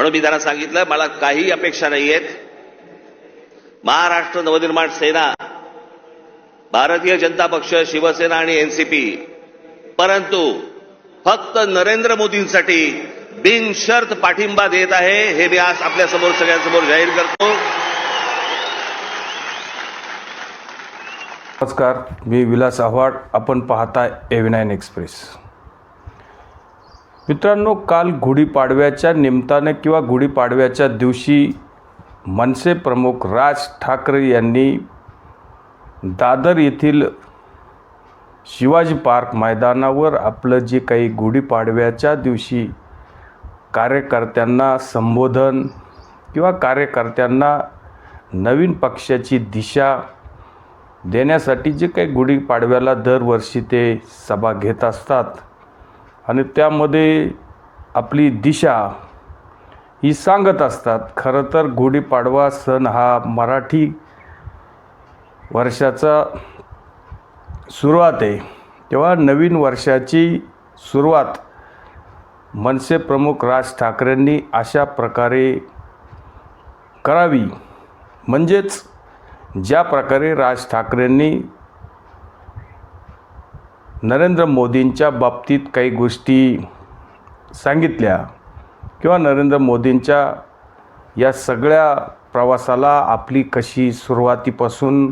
म्हणून मी त्यांना सांगितलं मला काही अपेक्षा नाहीयेत. महाराष्ट्र नवनिर्माण सेना, भारतीय जनता पक्ष, शिवसेना आणि एनसीपी, परंतु फक्त नरेंद्र मोदींसाठी बिनशर्त पाठिंबा देत आहे हे मी आज आपल्या समोर सगळ्यांसमोर जाहीर करतो. नमस्कार, मी विलास आव्हाड. आपण पाहताय A9 एक्सप्रेस. मित्रांनो, काल गुढीपाडव्याच्या निमित्ताने किंवा गुढीपाडव्याच्या दिवशी मनसे प्रमुख राज ठाकरे यांनी दादर येथील शिवाजी पार्क मैदानावर आपलं जे काही गुढीपाडव्याच्या दिवशी कार्यकर्त्यांना संबोधन किंवा कार्यकर्त्यांना नवीन पक्षाची दिशा देण्यासाठी जे काही गुढीपाडव्याला दरवर्षी ते सभा घेत असतात आणि त्यामध्ये आपली दिशा ही सांगत असतात. खरं तर गुढीपाडवा सण हा मराठी वर्षाचा सुरुवात आहे. तेव्हा नवीन वर्षाची सुरुवात मनसे प्रमुख राज ठाकरेंनी अशा प्रकारे करावी. म्हणजेच ज्या प्रकारे राज ठाकरेंनी नरेंद्र मोदींच्या बाबतीत काही गोष्टी सांगितल्या किंवा नरेंद्र मोदींच्या या सगळ्या प्रवासाला आपली कशी सुरुवातीपासून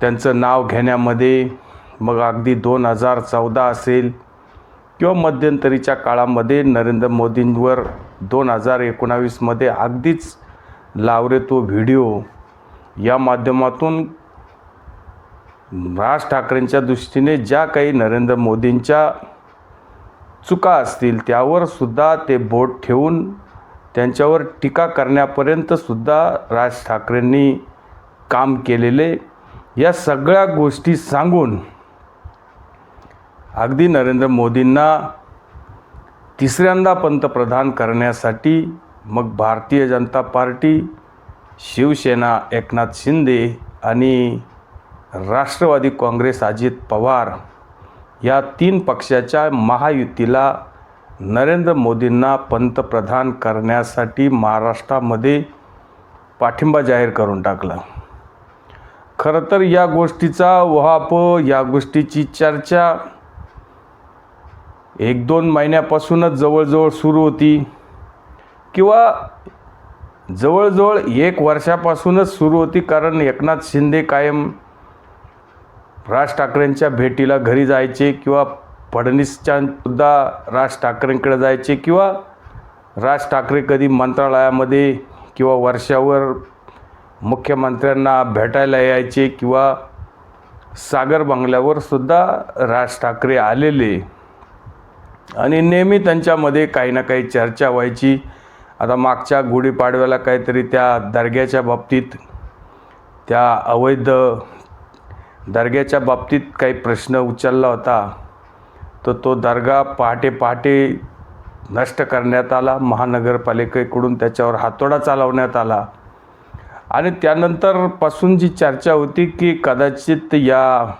त्यांचं नाव घेण्यामध्ये, मग अगदी 2014 असेल किंवा मध्यंतरीच्या काळामध्ये नरेंद्र मोदींवर 2019मध्ये अगदीच लावरे तो व्हिडिओ, या माध्यमातून राज ठाकरेंच्या दृष्टीने ज्या काही नरेंद्र मोदींच्या चुका असतील त्यावर सुद्धा ते बोट ठेवून त्यांच्यावर टीका करण्यापर्यंत सुद्धा राज ठाकरेंनी काम केलेले, या सगळ्या गोष्टी सांगून अगदी नरेंद्र मोदींना तिसऱ्यांदा पंतप्रधान करण्यासाठी मग भारतीय जनता पार्टी, शिवसेना एकनाथ शिंदे आणि राष्ट्रवादी काँग्रेस अजित पवार या 3 पक्षाच्या महायुतीला नरेंद्र मोदींना पंतप्रधान करण्यासाठी महाराष्ट्रामध्ये पाठिंबा जाहीर करून टाकला. खरं तर या गोष्टीचा उहापोह, या गोष्टीची चर्चा 1-2 महिन्यापासूनच जवळजवळ सुरू होती किंवा जवळजवळ 1 वर्षापासूनच सुरू होती. कारण एकनाथ शिंदे कायम राज ठाकरेंच्या भेटीला घरी जायचे किंवा फडणवीसच्या सुद्धा राज ठाकरेंकडे जायचे किंवा राज ठाकरे कधी मंत्रालयामध्ये किंवा वर्षावर मुख्यमंत्र्यांना भेटायला यायचे किंवा सागर बंगल्यावर सुद्धा राज ठाकरे आलेले आणि नेहमी त्यांच्यामध्ये काही ना काही चर्चा व्हायची. आता मागच्या गुढीपाडव्याला काहीतरी त्या दर्ग्याच्या बाबतीत, त्या अवैध दर्ग्याच्या बाबतीत काही प्रश्न उचलला होता. तर तो दर्गा पहाटे नष्ट करण्यात आला. महानगरपालिकेकडून त्याच्यावर हातोडा चालवण्यात आला आणि त्यानंतरपासून जी चर्चा होती की कदाचित या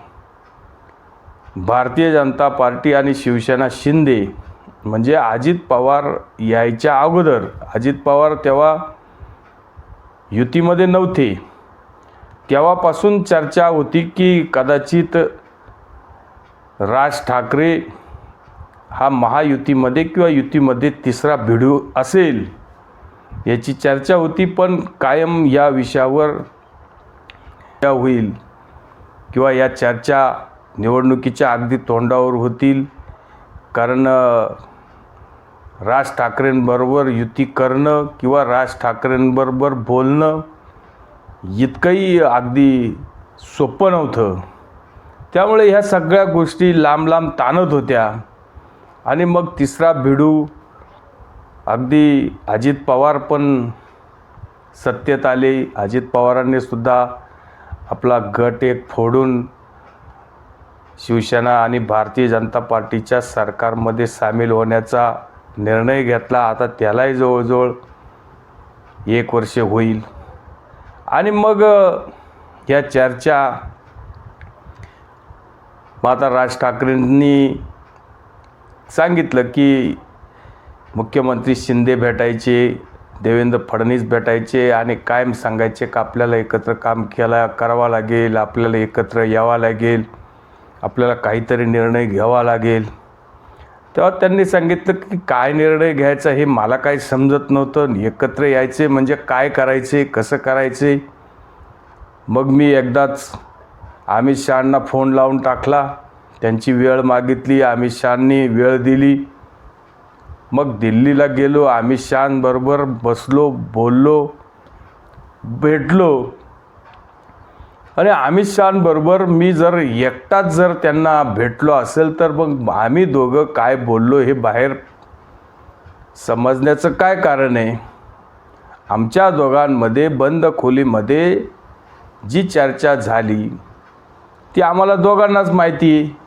भारतीय जनता पार्टी आणि शिवसेना शिंदे, म्हणजे अजित पवार यायच्या अगोदर, अजित पवार तेव्हा युतीमध्ये नव्हते, तेव्हापासून चर्चा होती की कदाचित राज ठाकरे हा महायुतीमध्ये किंवा युतीमध्ये तिसरा भिडू असेल, याची चर्चा होती. पण कायम या विषयावर होईल किंवा या चर्चा निवडणुकीच्या अगदी तोंडावर होतील. कारण राज ठाकरेंबरोबर युती करणं किंवा राज ठाकरेंबरोबर बोलणं इतकंही अगदी सोपं नव्हतं. त्यामुळे ह्या सगळ्या गोष्टी लांब ताणत होत्या आणि मग तिसरा भिडू अगदी अजित पवार पण सत्तेत आले. अजित पवारांनी सुद्धा आपला गट एक फोडून शिवसेना आणि भारतीय जनता पार्टीच्या सरकारमध्ये सामील होण्याचा निर्णय घेतला. आता त्यालाही जवळजवळ 1 वर्ष होईल आणि मग या चर्चा आता राज ठाकरेंनी सांगितलं की मुख्यमंत्री शिंदे भेटायचे, देवेंद्र फडणवीस भेटायचे आणि कायम सांगायचे का आपल्याला एकत्र काम करावं लागेल, आपल्याला एकत्र यावं लागेल, आपल्याला काहीतरी निर्णय घ्यावा लागेल. तेव्हा त्यांनी सांगितलं की काय निर्णय घ्यायचा हे मला काही समजत नव्हतं. एकत्र यायचे म्हणजे काय करायचे, कसं करायचे. मग मी एकदाच अमित शहांना फोन लावून टाकला, त्यांची वेळ मागितली, अमित शहांनी वेळ दिली. मग दिल्लीला गेलो, अमित शहांबरोबर बसलो, बोललो, भेटलो. आणि अमित शहांबरोबर मी जर एकटाच जर त्यांना भेटलो असेल तर मग आम्ही दोघं काय बोललो हे बाहेर समजण्याचं काय कारण आहे. आमच्या दोघांमध्ये बंद खोलीमध्ये जी चर्चा झाली ती आम्हाला दोघांनाच माहिती आहे.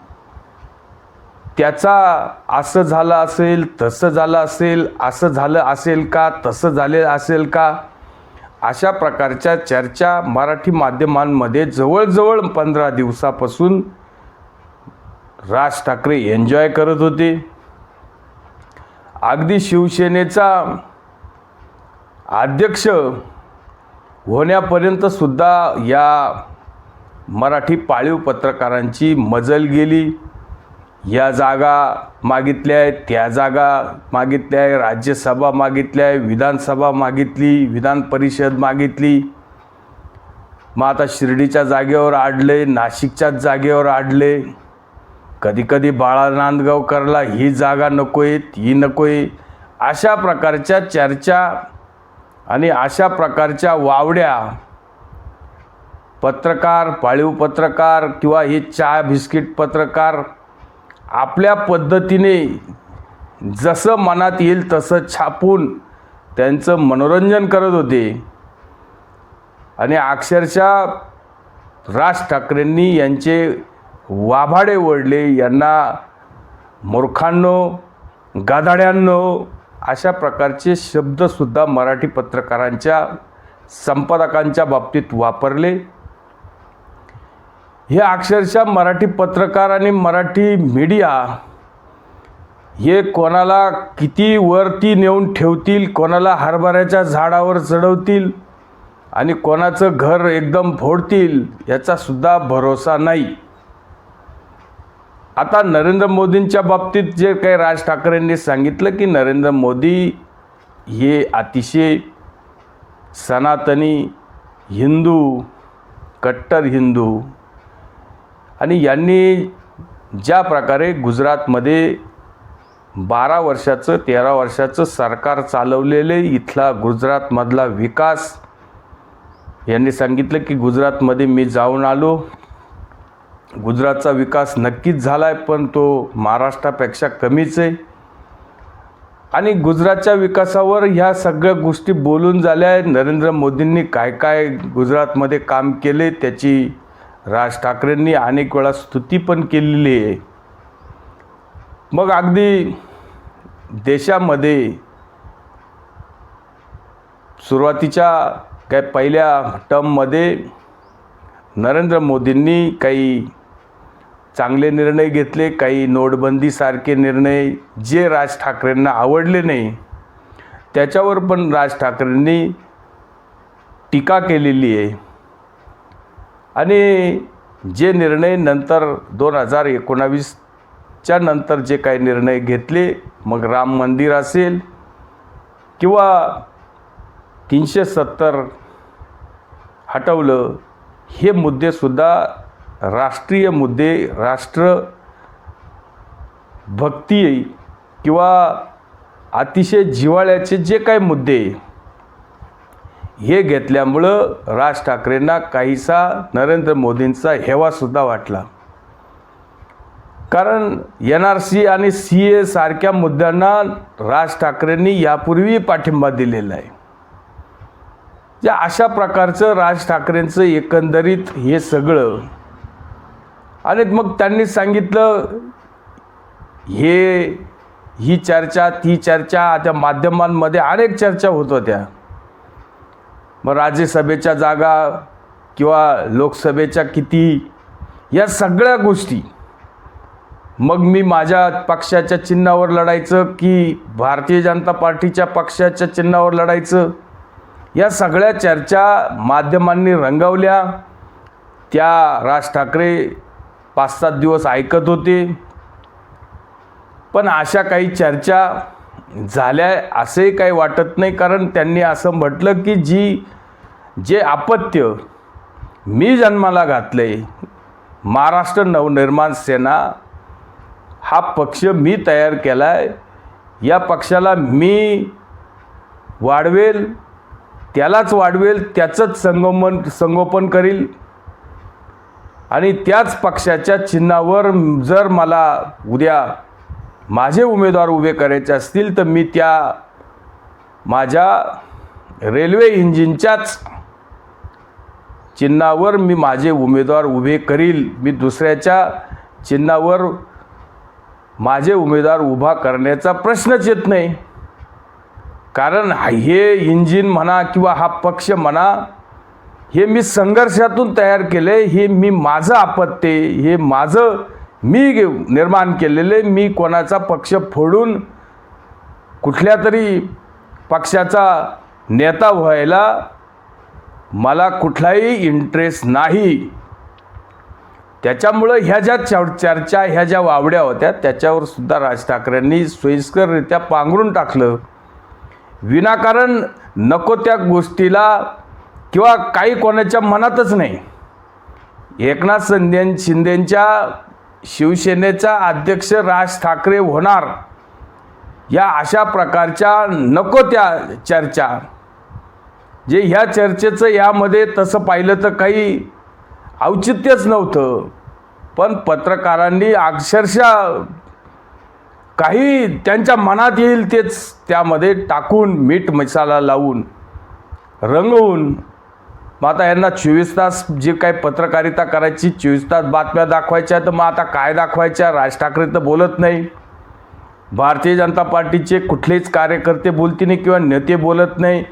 त्याचा असं झालं असेल, तसं झालं असेल, असं झालं असेल का, तसं झाले असेल का, अशा प्रकारच्या चर्चा मराठी माध्यमांमध्ये जवळजवळ 15 दिवसापासून राज ठाकरे एन्जॉय करत होते. अगदी शिवसेनेचा अध्यक्ष होण्यापर्यंत सुद्धा या मराठी पाळीव पत्रकारांची मजल गेली. या जागा मागितल्या आहेत, त्या जागा मागितल्या आहे, राज्यसभा मागितल्या आहे, विधानसभा मागितली, विधान परिषद मागितली. मग आता शिर्डीच्या जागेवर आडले, नाशिकच्याच जागेवर आडले. कधीकधी बाळा नांदगावकरला ही जागा नको आहे, ती नको आहे. अशा प्रकारच्या चर्चा आणि अशा प्रकारच्या वावड्या पत्रकार, पाळीव पत्रकार किंवा हे चहा बिस्किट पत्रकार आपल्या पद्धतीने जसं मनात येईल तसं छापून त्यांचं मनोरंजन करत होते. आणि अक्षरशः राज ठाकरेंनी यांचे वाभाडे ओढले. यांना मूर्खांनो, गाधाड्यांनो अशा प्रकारचे शब्दसुद्धा मराठी पत्रकारांच्या संपादकांच्या बाबतीत वापरले. हे अक्षरशः मराठी पत्रकार आणि मराठी मीडिया हे कोणाला किती वरती नेऊन ठेवतील, कोणाला हरभऱ्याच्या झाडावर चढवतील आणि कोणाचं घर एकदम फोडतील याचा सुद्धा भरोसा नाही. आता नरेंद्र मोदींच्या बाबतीत जे काही राज ठाकरेंनी सांगितलं की नरेंद्र मोदी हे अतिशय सनातनी हिंदू, कट्टर हिंदू, आणि यांनी ज्या प्रकारे गुजरातमध्ये 12 वर्षाचं 13 वर्षाचं सरकार चालवलेले इथला गुजरातमधला विकास, यांनी सांगितलं की गुजरातमध्ये मी जाऊन आलो, गुजरातचा विकास नक्कीच झाला आहे पण तो महाराष्ट्रापेक्षा कमीच आहे. आणि गुजरातच्या विकासावर ह्या सगळ्या गोष्टी बोलून झाल्या आहेत. नरेंद्र मोदींनी काय काय गुजरातमध्ये काम केले त्याची राज ठाकरेंनी अनेक वेळा स्तुती पण केलेली आहे. मग अगदी देशामध्ये सुरुवातीच्या काय पहिल्या टर्ममध्ये नरेंद्र मोदींनी काही चांगले निर्णय घेतले, काही नोटबंदीसारखे निर्णय जे राज ठाकरेंना आवडले नाही त्याच्यावर पण राज ठाकरेंनी टीका केलेली आहे. आणि जे निर्णय नंतर 2019च्या नंतर जे काही निर्णय घेतले, मग राम मंदिर असेल किंवा 370 हटवलं, हे मुद्देसुद्धा राष्ट्रीय मुद्दे, राष्ट्रभक्ती किंवा अतिशय जिव्हाळ्याचे जे काही मुद्दे हे घेतल्यामुळं राज ठाकरेंना काहीसा नरेंद्र मोदींचा हेवासुद्धा वाटला. कारण NRC आणि CA सारख्या मुद्द्यांना राज ठाकरेंनी यापूर्वी पाठिंबा दिलेला आहे. या अशा प्रकारचं राज ठाकरेंचं एकंदरीत हे सगळं. आणि मग त्यांनी सांगितलं ही चर्चा, ती चर्चा, त्या माध्यमांमध्ये अनेक चर्चा होत होत्या. मग राज्यसभेच्या जागा किंवा लोकसभेच्या किती, या सगळ्या गोष्टी मग मी माझ्या पक्षाच्या चिन्हावर लढायचं की भारतीय जनता पार्टीच्या पक्षाच्या चिन्हावर लढायचं, या सगळ्या चर्चा माध्यमांनी रंगवल्या. त्या राज ठाकरे 5-7 दिवस ऐकत होते. पण अशा काही चर्चा झाल्या असे काही वाटत नाही, कारण त्यांनी असं म्हटलं की जे अपत्य मी जन्माला घातले, महाराष्ट्र नवनिर्माण सेना हा पक्ष मी तयार केला आहे, या पक्षाला मी वाढवेल, त्यालाच वाढवेल, त्याचंच संगोपन करील आणि त्याच पक्षाच्या चिन्हावर जर मला उद्या माझे उमेदवार उभे करायचे असतील तर मी त्या माझ्या रेल्वे इंजिनच्याच चिन्हावर मी माझे उमेदवार उभे करील. मी दुसऱ्याच्या चिन्हावर माझे उमेदवार उभा करण्याचा प्रश्नच येत नाही. कारण हे इंजिन म्हणा किंवा हा पक्ष म्हणा, हे मी संघर्षातून तयार केले, हे मी माझं अपत्य, हे माझं मी निर्माण केलेले. मी कोणाचा पक्ष फोडून कुठल्या तरी पक्षाचा नेता व्हायला मला कुठलाही इंटरेस्ट नाही. त्याच्यामुळं ह्या ज्या चर्चा, ह्या ज्या वावड्या होत्या, त्याच्यावर सुद्धा राज ठाकरेंनी सोयीस्कररित्या पांघरून टाकलं. विनाकारण नको त्या गोष्टीला किंवा काही कोणाच्या मनातच नाही. एकनाथ शिंदेंच्या शिवसेनेचा अध्यक्ष राज ठाकरे होणार, या अशा प्रकारच्या नको त्या चर्चा, जे ह्या चर्चेचं यामध्ये तसं पाहिलं तर काही औचित्यच नव्हतं. पण पत्रकारांनी अक्षरशः काही त्यांच्या मनात येईल तेच त्यामध्ये टाकून, मीठ मसाला लावून, रंगवून, मग आता यांना 24 तास जे काही पत्रकारिता करायची, 24 तास बातम्या दाखवायच्या, तर मग आता काय दाखवायच्या? राज ठाकरे तर बोलत नाही, भारतीय जनता पार्टीचे कुठलेच कार्यकर्ते बोलती नाही किंवा नेते बोलत नाही.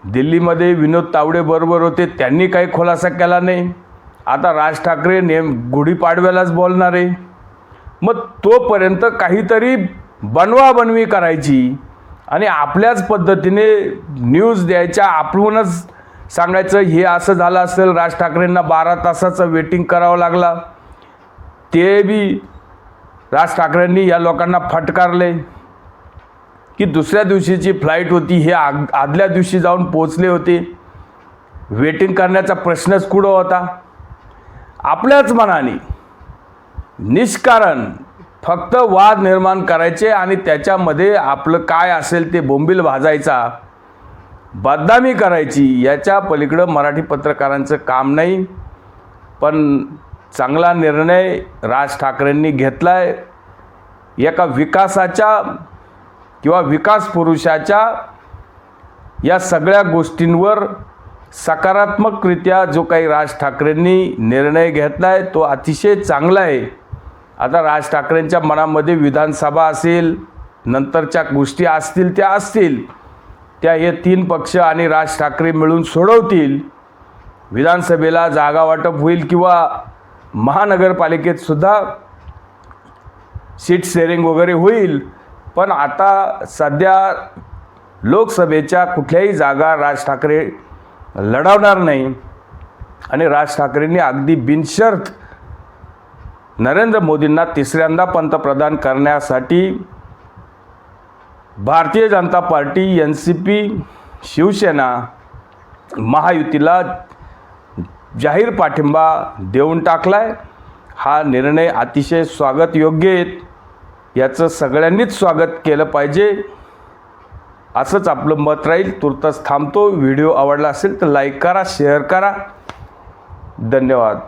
दिल्लीमध्ये विनोद तावडे बरोबर होते, त्यांनी काही खुलासा केला नाही. आता राज ठाकरे गुढीपाडव्यालाच बोलणार आहे. मग तोपर्यंत काहीतरी बनवाबनवी करायची आणि आपल्याच पद्धतीने न्यूज द्यायच्या, आपणच सांगायचं हे असं झालं असेल. राज ठाकरेंना 12 तासाचं वेटिंग करावं लागला. ते बी राज ठाकरेंनी या लोकांना फटकारले की दुसऱ्या दिवशीची फ्लाईट होती, हे आदल्या दिवशी जाऊन पोचले होते. वेटिंग करण्याचा प्रश्नच कुठं होता? आपल्याच मनाने निष्कारण फक्त वाद निर्माण करायचे आणि त्याच्यामध्ये आपलं काय असेल ते बोंबील भाजायचा, बदनामी करायची. याच्या पलीकडं मराठी पत्रकारांचं काम नाही. पण चांगला निर्णय राज ठाकरेंनी घेतला आहे. एका विकासाच्या किंवा विकास पुरुषाच्या या सगळ्या गोष्टींवर सकारात्मकरित्या जो काही राज ठाकरेंनी निर्णय घेतला आहे तो अतिशय चांगला आहे. आता राज ठाकरेंच्या मनामध्ये विधानसभा असेल, नंतरच्या गोष्टी असतील त्या असतील, त्या हे 3 पक्ष आणि राज ठाकरे मिळून सोडवतील. विधानसभेला जागा वाटप होईल किंवा महानगरपालिकेत सुद्धा सीट शेअरिंग वगैरे होईल. पण आता सध्या लोकसभेच्या कुठल्याही जागा राज ठाकरे लढवणार नाही आणि राज ठाकरेंनी अगदी बिनशर्त नरेंद्र मोदींना तिसऱ्यांदा पंतप्रधान करण्यासाठी भारतीय जनता पार्टी, NCP, शिवसेना महायुतीला जाहीर पाठिंबा देऊन टाकलाय. हा निर्णय अतिशय स्वागत योग्य आहे. याचं सगळ्यांनीच स्वागत केलं पाहिजे, असंच आपलं मत राहील. तुर्तास थांबतो. व्हिडिओ आवडला असेल तर लाईक करा, शेअर करा. धन्यवाद.